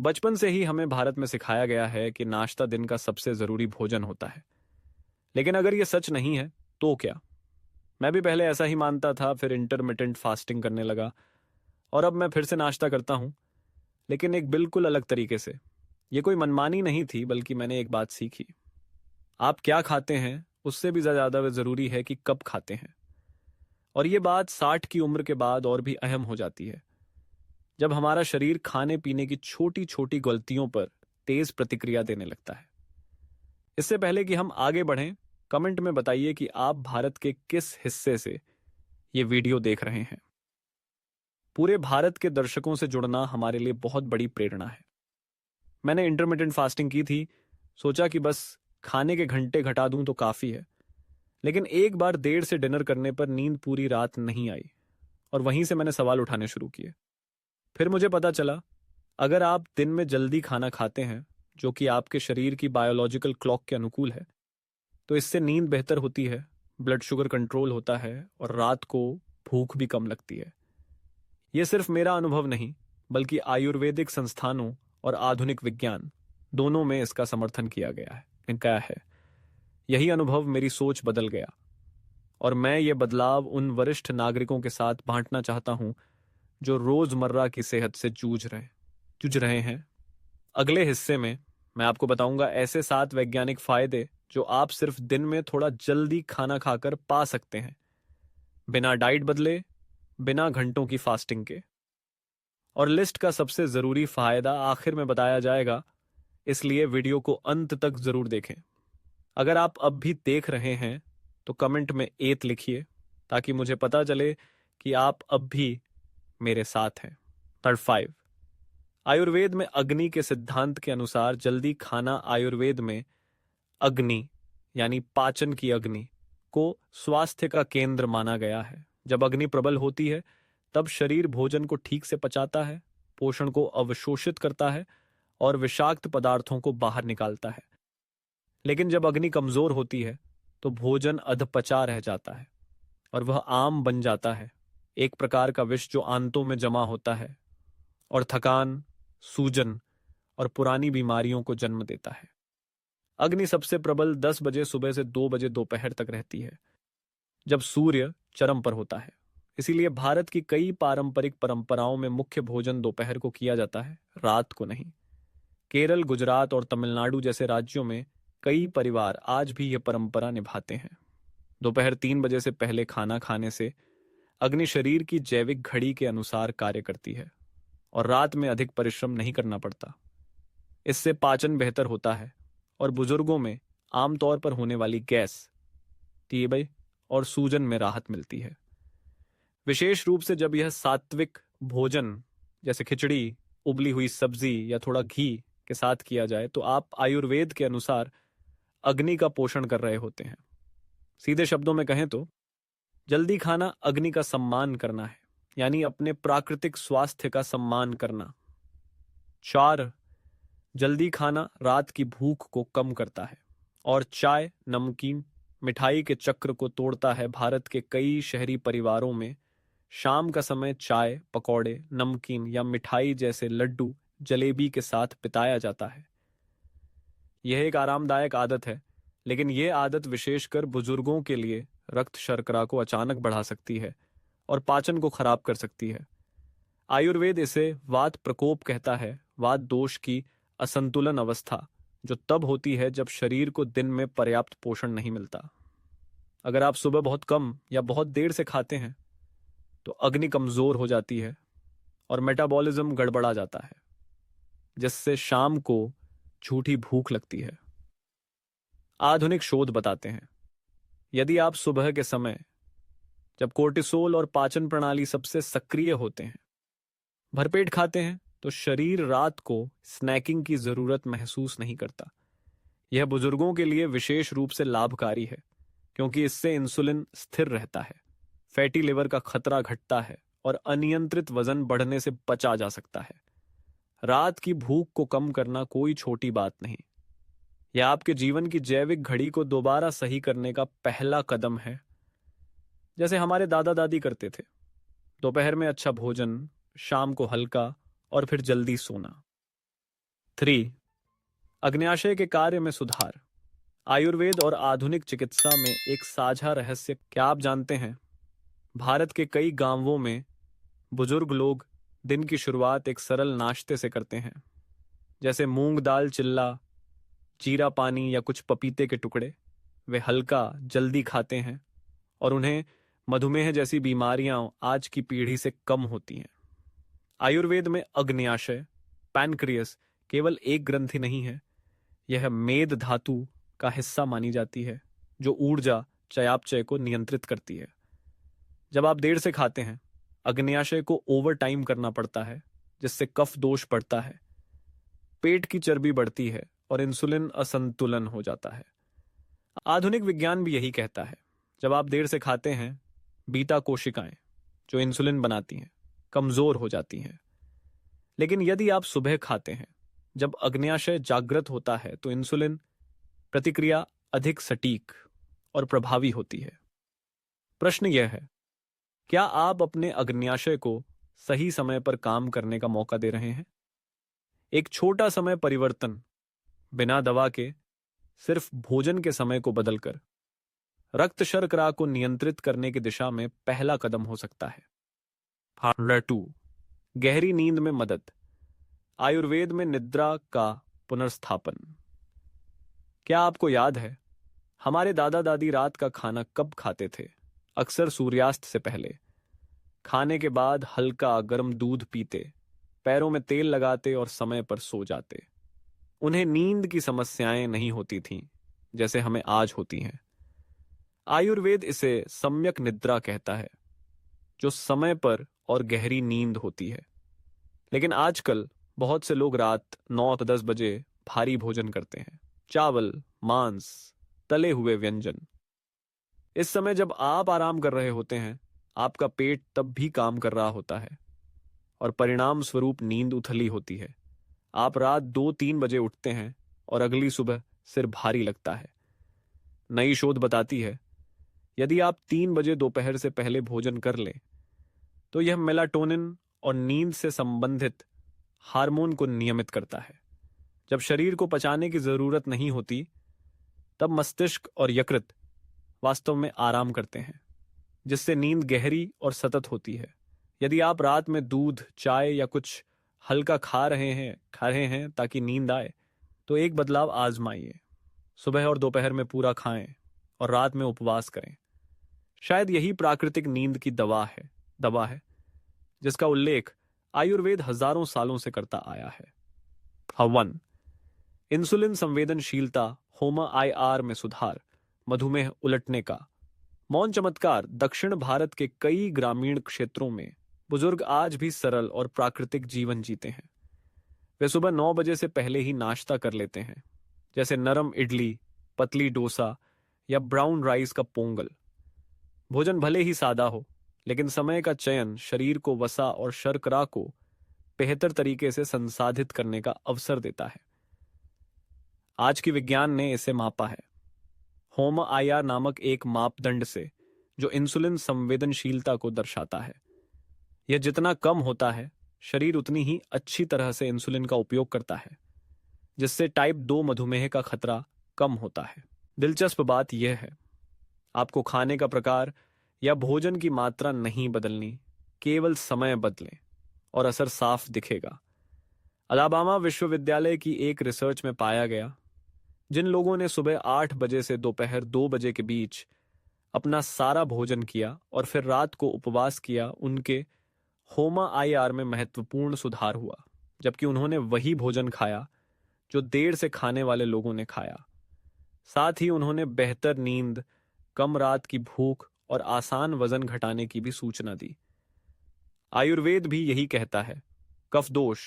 बचपन से ही हमें भारत में सिखाया गया है कि नाश्ता दिन का सबसे जरूरी भोजन होता है। लेकिन अगर ये सच नहीं है तो क्या? मैं भी पहले ऐसा ही मानता था, फिर इंटरमिटेंट फास्टिंग करने लगा और अब मैं फिर से नाश्ता करता हूँ, लेकिन एक बिल्कुल अलग तरीके से। ये कोई मनमानी नहीं थी, बल्कि मैंने एक बात सीखी। आप क्या खाते हैं उससे भी ज्यादा जरूरी है कि कब खाते हैं। और ये बात 60 की उम्र के बाद और भी अहम हो जाती है, जब हमारा शरीर खाने पीने की छोटी छोटी गलतियों पर तेज प्रतिक्रिया देने लगता है। इससे पहले कि हम आगे बढ़ें, कमेंट में बताइए कि आप भारत के किस हिस्से से ये वीडियो देख रहे हैं। पूरे भारत के दर्शकों से जुड़ना हमारे लिए बहुत बड़ी प्रेरणा है। मैंने इंटरमिटेंट फास्टिंग की थी, सोचा कि बस खाने के घंटे घटा दूं तो काफी है। लेकिन एक बार देर से डिनर करने पर नींद पूरी रात नहीं आई, और वहीं से मैंने सवाल उठाने शुरू किए। फिर मुझे पता चला, अगर आप दिन में जल्दी खाना खाते हैं, जो कि आपके शरीर की बायोलॉजिकल क्लॉक के अनुकूल है, तो इससे नींद बेहतर होती है, ब्लड शुगर कंट्रोल होता है और रात को भूख भी कम लगती है। यह सिर्फ मेरा अनुभव नहीं, बल्कि आयुर्वेदिक संस्थानों और आधुनिक विज्ञान दोनों में इसका समर्थन किया गया है। इनका है यही अनुभव मेरी सोच बदल गया, और मैं ये बदलाव उन वरिष्ठ नागरिकों के साथ बांटना चाहता हूं जो रोजमर्रा की सेहत से जूझ रहे हैं। अगले हिस्से में मैं आपको बताऊंगा ऐसे 7 वैज्ञानिक फायदे जो आप सिर्फ दिन में थोड़ा जल्दी खाना खाकर पा सकते हैं, बिना डाइट बदले, बिना घंटों की फास्टिंग के। और लिस्ट का सबसे जरूरी फायदा आखिर में बताया जाएगा, इसलिए वीडियो को अंत तक जरूर देखें। अगर आप अब भी देख रहे हैं तो कमेंट में एत लिखिए, ताकि मुझे पता चले कि आप अब भी मेरे साथ हैं। नंबर 5, आयुर्वेद में अग्नि के सिद्धांत के अनुसार जल्दी खाना आयुर्वेद में अग्नि यानी पाचन की अग्नि को स्वास्थ्य का केंद्र माना गया है। जब अग्नि प्रबल होती है, तब शरीर भोजन को ठीक से पचाता है, पोषण को अवशोषित करता है और विषाक्त पदार्थों को बाहर निकालता है। लेकिन जब अग्नि कमजोर होती है, तो भोजन अधपचा रह जाता है और वह आम बन जाता है, एक प्रकार का विष जो आंतों में जमा होता है और थकान, सूजन और पुरानी बीमारियों को जन्म देता है। अग्नि सबसे प्रबल 10 बजे सुबह से 2 बजे दोपहर तक रहती है, जब सूर्य चरम पर होता है। इसीलिए भारत की कई पारंपरिक परंपराओं में मुख्य भोजन दोपहर को किया जाता है, रात को नहीं। केरल, गुजरात और तमिलनाडु जैसे राज्यों में कई परिवार आज भी यह परंपरा निभाते हैं। दोपहर 3 बजे से पहले खाना खाने से अग्नि शरीर की जैविक घड़ी के अनुसार कार्य करती है और रात में अधिक परिश्रम नहीं करना पड़ता। इससे पाचन बेहतर होता है और बुजुर्गों में आमतौर पर होने वाली गैस, टीबी और सूजन में राहत मिलती है। विशेष रूप से जब यह सात्विक भोजन जैसे खिचड़ी, उबली हुई सब्जी या थोड़ा घी के साथ किया जाए, तो आप आयुर्वेद के अनुसार अग्नि का पोषण कर रहे होते हैं। सीधे शब्दों में कहें तो जल्दी खाना अग्नि का सम्मान करना है, यानी अपने प्राकृतिक स्वास्थ्य का सम्मान करना। 4, जल्दी खाना रात की भूख को कम करता है और चाय, नमकीन, मिठाई के चक्र को तोड़ता है। भारत के कई शहरी परिवारों में शाम का समय चाय, पकौड़े, नमकीन या मिठाई जैसे लड्डू, जलेबी के साथ बिताया जाता है। यह एक आरामदायक आदत है, लेकिन यह आदत विशेषकर बुजुर्गों के लिए रक्त शर्करा को अचानक बढ़ा सकती है और पाचन को खराब कर सकती है। आयुर्वेद इसे वात प्रकोप कहता है, वात दोष की असंतुलन अवस्था, जो तब होती है जब शरीर को दिन में पर्याप्त पोषण नहीं मिलता। अगर आप सुबह बहुत कम या बहुत देर से खाते हैं, तो अग्नि कमजोर हो जाती है और मेटाबॉलिज्म गड़बड़ा जाता है, जिससे शाम को झूठी भूख लगती है। आधुनिक शोध बताते हैं, यदि आप सुबह के समय, जब कोर्टिसोल और पाचन प्रणाली सबसे सक्रिय होते हैं, भरपेट खाते हैं, तो शरीर रात को स्नैकिंग की जरूरत महसूस नहीं करता। यह बुजुर्गों के लिए विशेष रूप से लाभकारी है, क्योंकि इससे इंसुलिन स्थिर रहता है, फैटी लिवर का खतरा घटता है और अनियंत्रित वजन बढ़ने से बचा जा सकता है। रात की भूख को कम करना कोई छोटी बात नहीं, यह आपके जीवन की जैविक घड़ी को दोबारा सही करने का पहला कदम है, जैसे हमारे दादा दादी करते थे। दोपहर में अच्छा भोजन, शाम को हल्का और फिर जल्दी सोना। 3. अग्न्याशय के कार्य में सुधार। आयुर्वेद और आधुनिक चिकित्सा में एक साझा रहस्य क्या आप जानते हैं? भारत के कई गांवों में बुजुर्ग लोग दिन की शुरुआत एक सरल नाश्ते से करते हैं, जैसे मूंग दाल चिल्ला, जीरा पानी या कुछ पपीते के टुकड़े। वे हल्का जल्दी खाते हैं और उन्हें मधुमेह जैसी बीमारियां आज की पीढ़ी से कम होती हैं। आयुर्वेद में अग्न्याशय पैनक्रियस केवल एक ग्रंथि नहीं है, यह मेद धातु का हिस्सा मानी जाती है जो ऊर्जा चयापचय को नियंत्रित करती है। जब आप देर से खाते हैं, अग्न्याशय को ओवर टाइम करना पड़ता है, जिससे कफ दोष बढ़ता है, पेट की चर्बी बढ़ती है और इंसुलिन असंतुलन हो जाता है। आधुनिक विज्ञान भी यही कहता है। जब आप देर से खाते हैं, बीटा कोशिकाएं जो इंसुलिन बनाती हैं कमजोर हो जाती हैं। लेकिन यदि आप सुबह खाते हैं, जब अग्न्याशय जागृत होता है, तो इंसुलिन प्रतिक्रिया अधिक सटीक और प्रभावी होती है। प्रश्न यह है, क्या आप अपने अग्न्याशय को सही समय पर काम करने का मौका दे रहे हैं? एक छोटा समय परिवर्तन बिना दवा के, सिर्फ भोजन के समय को बदलकर रक्त शर्करा को नियंत्रित करने की दिशा में पहला कदम हो सकता है। 2. गहरी नींद में मदद। आयुर्वेद में निद्रा का पुनर्स्थापन। क्या आपको याद है हमारे दादा दादी रात का खाना कब खाते थे? अक्सर सूर्यास्त से पहले। खाने के बाद हल्का गर्म दूध पीते, पैरों में तेल लगाते और समय पर सो जाते। उन्हें नींद की समस्याएं नहीं होती थीं जैसे हमें आज होती हैं। आयुर्वेद इसे सम्यक निद्रा कहता है, जो समय पर और गहरी नींद होती है। लेकिन आजकल बहुत से लोग रात 9-10 बजे भारी भोजन करते हैं, चावल, मांस, तले हुए व्यंजन। इस समय जब आप आराम कर रहे होते हैं, आपका पेट तब भी काम कर रहा होता है और परिणाम स्वरूप नींद उथली होती है। आप रात 2-3 बजे उठते हैं और अगली सुबह सिर भारी लगता है। नई शोध बताती है, यदि आप 3 बजे दोपहर से पहले भोजन कर लें, तो यह मेलाटोनिन और नींद से संबंधित हार्मोन को नियमित करता है। जब शरीर को पचाने की जरूरत नहीं होती, तब मस्तिष्क और यकृत वास्तव में आराम करते हैं, जिससे नींद गहरी और सतत होती है। यदि आप रात में दूध, चाय या कुछ हल्का खा रहे हैं ताकि नींद आए, तो एक बदलाव आजमाइए। सुबह और दोपहर में पूरा खाएं और रात में उपवास करें। शायद यही प्राकृतिक नींद की दवा है जिसका उल्लेख आयुर्वेद हजारों सालों से करता आया है। 1. इंसुलिन संवेदनशीलता, होमा IR में सुधार, मधुमेह उलटने का मौन चमत्कार। दक्षिण भारत के कई ग्रामीण क्षेत्रों में बुजुर्ग आज भी सरल और प्राकृतिक जीवन जीते हैं। वे सुबह 9 बजे से पहले ही नाश्ता कर लेते हैं, जैसे नरम इडली, पतली डोसा या ब्राउन राइस का पोंगल। भोजन भले ही सादा हो, लेकिन समय का चयन शरीर को वसा और शर्करा को बेहतर तरीके से संसाधित करने का अवसर देता है। आज की विज्ञान ने इसे मापा है होमा IR नामक एक मापदंड से, जो इंसुलिन संवेदनशीलता को दर्शाता है। यह जितना कम होता है, शरीर उतनी ही अच्छी तरह से इंसुलिन का उपयोग करता है, जिससे टाइप 2 मधुमेह का खतरा कम होता है। दिलचस्प बात यह है, आपको खाने का प्रकार या भोजन की मात्रा नहीं बदलनी, केवल समय बदलें और असर साफ दिखेगा। अलाबामा विश्वविद्यालय की एक रिसर्च में पाया गया, जिन लोगों ने सुबह 8 बजे से दोपहर 2 बजे के बीच अपना सारा भोजन किया और फिर रात को उपवास किया, उनके होमा IR में महत्वपूर्ण सुधार हुआ, जबकि उन्होंने वही भोजन खाया जो देर से खाने वाले लोगों ने खाया। साथ ही उन्होंने बेहतर नींद, कम रात की भूख और आसान वजन घटाने की भी सूचना दी। आयुर्वेद भी यही कहता है, कफ दोष,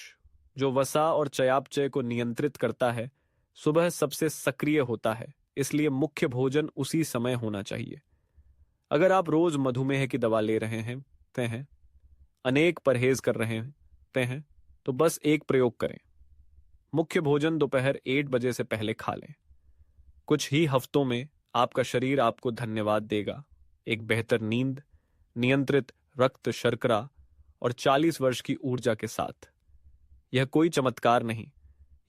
जो वसा और चयापचय को नियंत्रित करता है, सुबह सबसे सक्रिय होता है, इसलिए मुख्य भोजन उसी समय होना चाहिए। अगर आप रोज मधुमेह की दवा ले रहे हैं, अनेक परहेज कर रहे हैं, तो बस एक प्रयोग करें। मुख्य भोजन दोपहर 8 बजे से पहले खा लें। कुछ ही हफ्तों में आपका शरीर आपको धन्यवाद देगा, एक बेहतर नींद, नियंत्रित रक्त शर्करा और 40 वर्ष की ऊर्जा के साथ। यह कोई चमत्कार नहीं,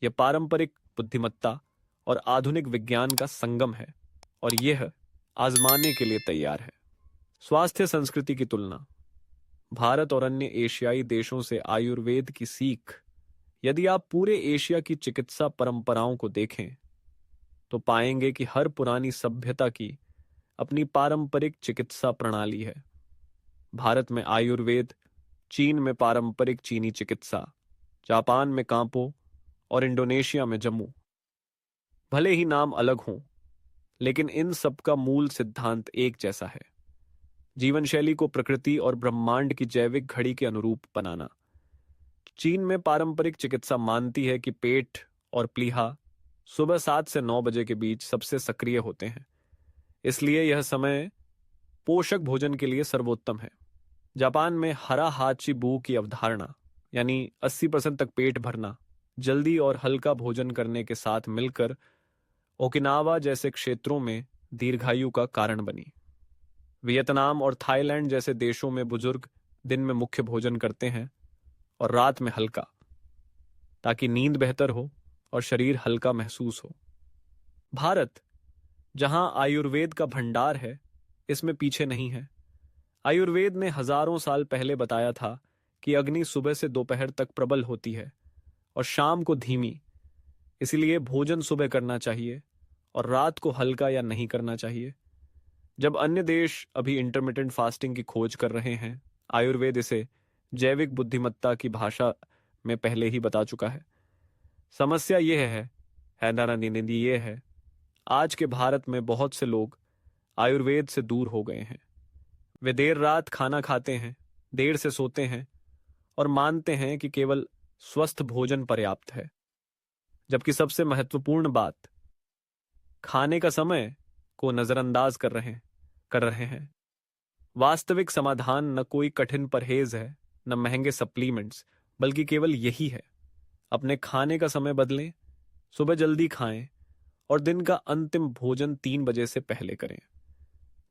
यह पारंपरिक बुद्धिमत्ता और आधुनिक विज्ञान का संगम है और यह आजमाने के लिए तैयार है। स्वास्थ्य संस्कृति की तुलना। भारत और अन्य एशियाई देशों से आयुर्वेद की सीख। यदि आप पूरे एशिया की चिकित्सा परंपराओं को देखें तो पाएंगे कि हर पुरानी सभ्यता की अपनी पारंपरिक चिकित्सा प्रणाली है। भारत में आयुर्वेद, चीन में पारंपरिक चीनी चिकित्सा, जापान में कांपो और इंडोनेशिया में जम्मू। भले ही नाम अलग हों, लेकिन इन सब का मूल सिद्धांत एक जैसा है। जीवन शैली को प्रकृति और ब्रह्मांड की जैविक घड़ी के अनुरूप बनाना। चीन में पारंपरिक चिकित्सा मानती है कि पेट और प्लीहा सुबह 7 से 9 बजे के बीच सबसे सक्रिय होते हैं, इसलिए यह समय पोषक भोजन के लिए सर्वोत्तम है। जापान में हरा हाची बू की अवधारणा, यानी 80% तक पेट भरना, जल्दी और हल्का भोजन करने के साथ मिलकर ओकिनावा जैसे क्षेत्रों में दीर्घायु का कारण बनी। वियतनाम और थाईलैंड जैसे देशों में बुजुर्ग दिन में मुख्य भोजन करते हैं और रात में हल्का, ताकि नींद बेहतर हो और शरीर हल्का महसूस हो। भारत, जहां आयुर्वेद का भंडार है, इसमें पीछे नहीं है। आयुर्वेद ने हजारों साल पहले बताया था कि अग्नि सुबह से दोपहर तक प्रबल होती है और शाम को धीमी, इसलिए भोजन सुबह करना चाहिए और रात को हल्का या नहीं करना चाहिए। जब अन्य देश अभी इंटरमिटेंट फास्टिंग की खोज कर रहे हैं, आयुर्वेद इसे जैविक बुद्धिमत्ता की भाषा में पहले ही बता चुका है। समस्या यह है, आज के भारत में बहुत से लोग आयुर्वेद से दूर हो गए हैं। वे देर रात खाना खाते हैं, देर से सोते हैं और मानते हैं कि केवल स्वस्थ भोजन पर्याप्त है, जबकि सबसे महत्वपूर्ण बात, खाने का समय को नजरअंदाज कर रहे हैं। वास्तविक समाधान न कोई कठिन परहेज है, न महंगे सप्लीमेंट्स, बल्कि केवल यही है: अपने खाने का समय बदलें, सुबह जल्दी खाएं और दिन का अंतिम भोजन 3 बजे से पहले करें,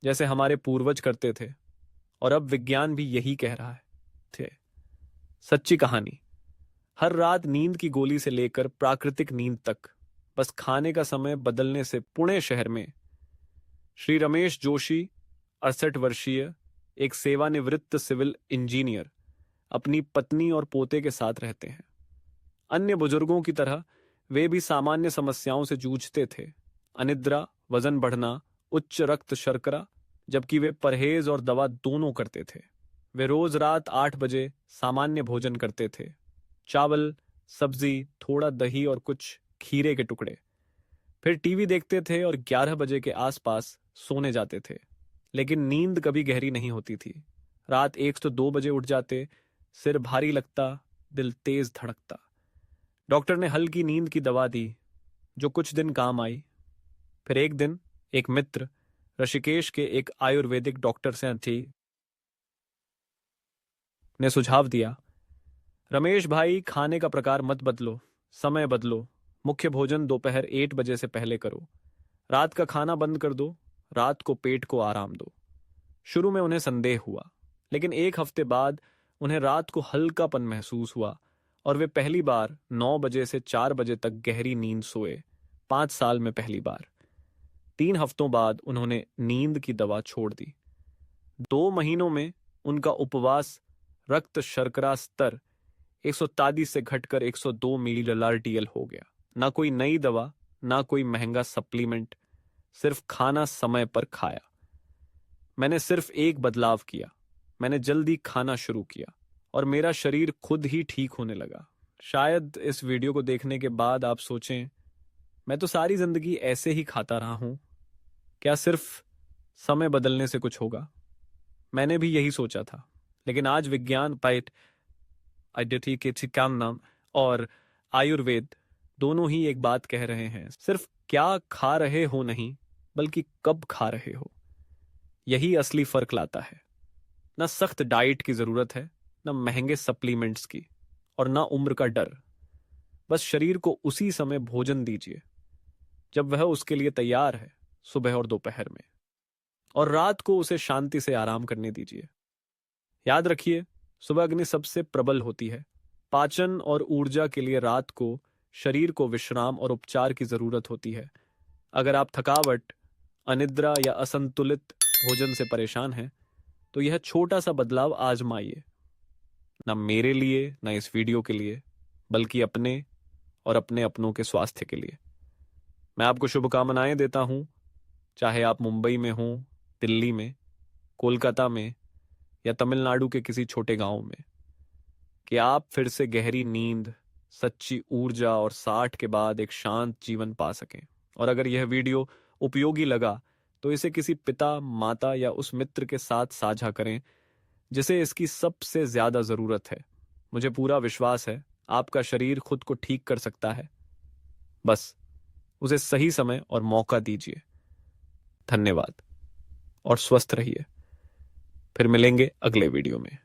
जैसे हमारे पूर्वज करते थे और अब विज्ञान भी यही कह रहा है। सच्ची कहानी, हर रात नींद की गोली से लेकर प्राकृतिक नींद तक बस खाने का समय बदलने से पुणे शहर में श्री रमेश जोशी, 68 वर्षीय, एक सेवानिवृत्त सिविल इंजीनियर, अपनी पत्नी और पोते के साथ रहते हैं। अन्य बुजुर्गों की तरह वे भी सामान्य समस्याओं से जूझते थे: अनिद्रा, वजन बढ़ना, उच्च रक्त शर्करा, जबकि वे परहेज और दवा दोनों करते थे। वे रोज रात 8 बजे सामान्य भोजन करते थे: चावल, सब्जी, थोड़ा दही और कुछ खीरे के टुकड़े। फिर टीवी देखते थे और 11 बजे के आसपास सोने जाते थे, लेकिन नींद कभी गहरी नहीं होती थी। रात 1 से 2 बजे उठ जाते, सिर भारी लगता, दिल तेज धड़कता। डॉक्टर ने हल्की नींद की दवा दी, जो कुछ दिन काम आई। फिर एक दिन एक मित्र ऋषिकेश के एक आयुर्वेदिक डॉक्टर ने सुझाव दिया, रमेश भाई, खाने का प्रकार मत बदलो, समय बदलो। मुख्य भोजन दोपहर 1 बजे से पहले करो, रात का खाना बंद कर दो, रात को पेट को आराम दो। शुरू में उन्हें संदेह हुआ, लेकिन 1 हफ्ते बाद उन्हें रात को हल्कापन महसूस हुआ और वे पहली बार 9 बजे से 4 बजे तक गहरी नींद सोए। 5 साल में पहली बार। 3 हफ्तों बाद उन्होंने नींद की दवा छोड़ दी। 2 महीनों में उनका उपवास रक्त शर्करा स्तर 143 से घटकर 102 मिलीलॉर्डियल हो गया। ना कोई नई दवा, ना कोई महंगा सप्लीमेंट, सिर्फ खाना समय पर खाया। मैंने सिर्फ एक बदलाव किया, मैंने जल्दी खाना शुरू किया और मेरा शरीर खुद ही ठीक होने लगा। शायद इस वीडियो को देखने के बाद आप सोचें, मैं तो सारी जिंदगी ऐसे ही खाता रहा हूं, क्या सिर्फ समय बदलने से कुछ होगा? मैंने भी यही सोचा था, लेकिन आज विज्ञान और आयुर्वेद दोनों ही एक बात कह रहे हैं: सिर्फ क्या खा रहे हो नहीं, बल्कि कब खा रहे हो, यही असली फर्क लाता है। न सख्त डाइट की जरूरत है, न महंगे सप्लीमेंट्स की, और न उम्र का डर। बस शरीर को उसी समय भोजन दीजिए जब वह उसके लिए तैयार है, सुबह और दोपहर में, और रात को उसे शांति से आराम करने दीजिए। याद रखिए, सुबह अग्नि सबसे प्रबल होती है। पाचन और ऊर्जा के लिए रात को शरीर को विश्राम और उपचार की जरूरत होती है। अगर आप थकावट, अनिद्रा या असंतुलित भोजन से परेशान हैं, तो यह छोटा सा बदलाव आजमाइए। ना मेरे लिए, ना इस वीडियो के लिए, बल्कि अपने और अपने अपनों के स्वास्थ्य के लिए। मैं आपको शुभकामनाएं देता हूं, चाहे आप मुंबई में हों, दिल्ली में, कोलकाता में या तमिलनाडु के किसी छोटे गांव में, कि आप फिर से गहरी नींद, सच्ची ऊर्जा और 60 के बाद एक शांत जीवन पा सकें। और अगर यह वीडियो उपयोगी लगा तो इसे किसी पिता, माता या उस मित्र के साथ साझा करें जिसे इसकी सबसे ज्यादा जरूरत है। मुझे पूरा विश्वास है आपका शरीर खुद को ठीक कर सकता है। बस उसे सही समय और मौका दीजिए। धन्यवाद और स्वस्थ रहिए। फिर मिलेंगे अगले वीडियो में।